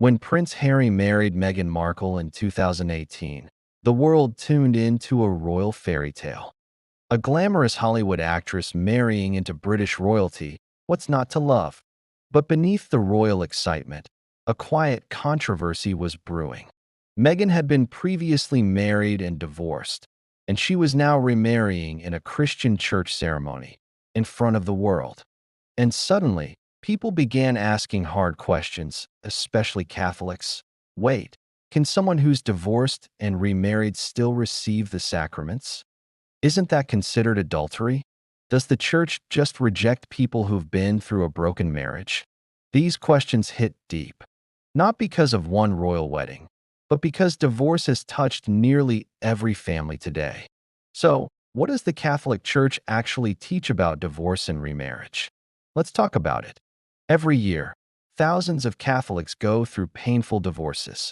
When Prince Harry married Meghan Markle in 2018, the world tuned into a royal fairy tale. A glamorous Hollywood actress marrying into British royalty, what's not to love? But beneath the royal excitement, a quiet controversy was brewing. Meghan had been previously married and divorced, and she was now remarrying in a Christian church ceremony in front of the world. And suddenly, people began asking hard questions, especially Catholics. Wait, can someone who's divorced and remarried still receive the sacraments? Isn't that considered adultery? Does the church just reject people who've been through a broken marriage? These questions hit deep, not because of one royal wedding, but because divorce has touched nearly every family today. So, what does the Catholic Church actually teach about divorce and remarriage? Let's talk about it. Every year, thousands of Catholics go through painful divorces.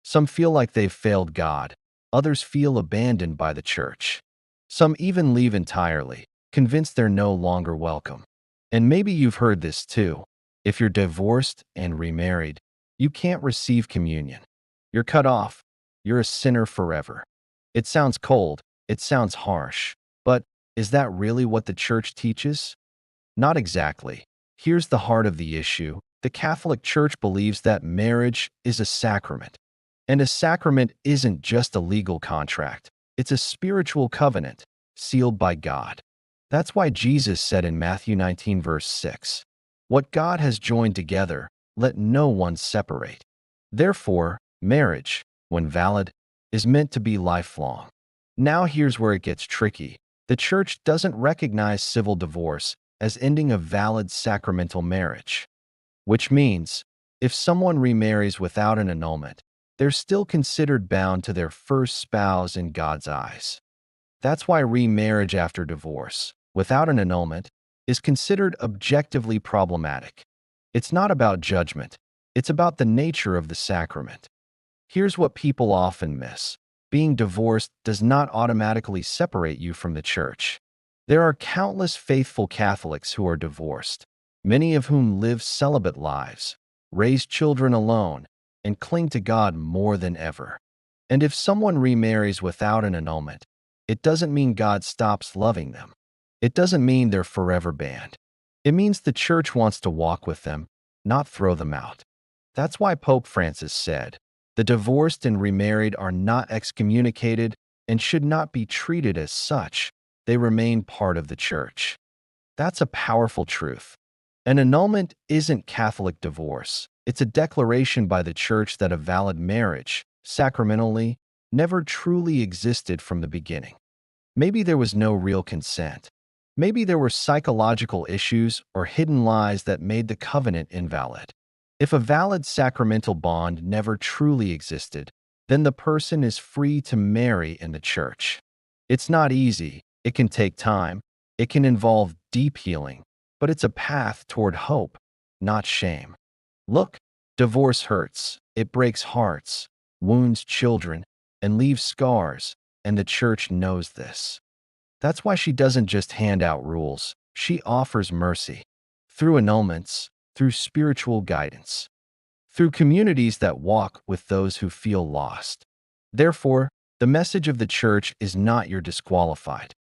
Some feel like they've failed God, others feel abandoned by the church. Some even leave entirely, convinced they're no longer welcome. And maybe you've heard this too. If you're divorced and remarried, you can't receive communion. You're cut off. You're a sinner forever. It sounds cold. It sounds harsh. But is that really what the church teaches? Not exactly. Here's the heart of the issue. The Catholic Church believes that marriage is a sacrament. And a sacrament isn't just a legal contract. It's a spiritual covenant, sealed by God. That's why Jesus said in Matthew 19 verse 6, "What God has joined together, let no one separate." Therefore, marriage, when valid, is meant to be lifelong. Now here's where it gets tricky. The church doesn't recognize civil divorce as ending a valid sacramental marriage, which means if someone remarries without an annulment, they're still considered bound to their first spouse in God's eyes. That's why remarriage after divorce, without an annulment, is considered objectively problematic. It's not about judgment, it's about the nature of the sacrament. Here's what people often miss. Being divorced does not automatically separate you from the church. There are countless faithful Catholics who are divorced, many of whom live celibate lives, raise children alone, and cling to God more than ever. And if someone remarries without an annulment, it doesn't mean God stops loving them. It doesn't mean they're forever banned. It means the church wants to walk with them, not throw them out. That's why Pope Francis said, "The divorced and remarried are not excommunicated and should not be treated as such. They remain part of the church." That's a powerful truth. An annulment isn't Catholic divorce. It's a declaration by the church that a valid marriage, sacramentally, never truly existed from the beginning. Maybe there was no real consent. Maybe there were psychological issues or hidden lies that made the covenant invalid. If a valid sacramental bond never truly existed, then the person is free to marry in the church. It's not easy. It can take time. It can involve deep healing, but it's a path toward hope, not shame. Look, divorce hurts. It breaks hearts, wounds children, and leaves scars, and the church knows this. That's why she doesn't just hand out rules. She offers mercy. Through annulments, through spiritual guidance, through communities that walk with those who feel lost. Therefore, the message of the church is not you're disqualified.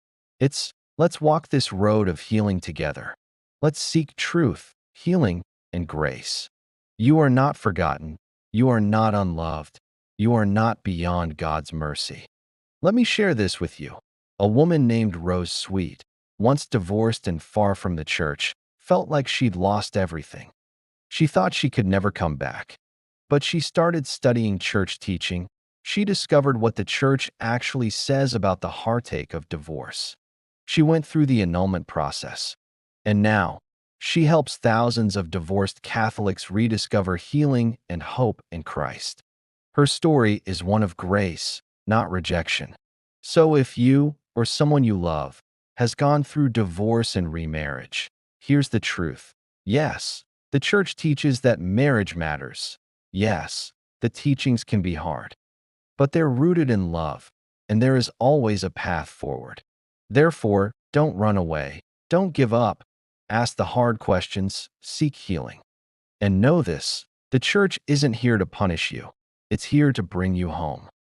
It's, let's walk this road of healing together. Let's seek truth, healing, and grace. You are not forgotten. You are not unloved. You are not beyond God's mercy. Let me share this with you. A woman named Rose Sweet, once divorced and far from the church, felt like she'd lost everything. She thought she could never come back. But she started studying church teaching. She discovered what the church actually says about the heartache of divorce. She went through the annulment process. And now, she helps thousands of divorced Catholics rediscover healing and hope in Christ. Her story is one of grace, not rejection. So if you, or someone you love, has gone through divorce and remarriage, here's the truth. Yes, the church teaches that marriage matters. Yes, the teachings can be hard. But they're rooted in love, and there is always a path forward. Therefore, don't run away. Don't give up. Ask the hard questions. Seek healing. And know this, The church isn't here to punish you. It's here to bring you home.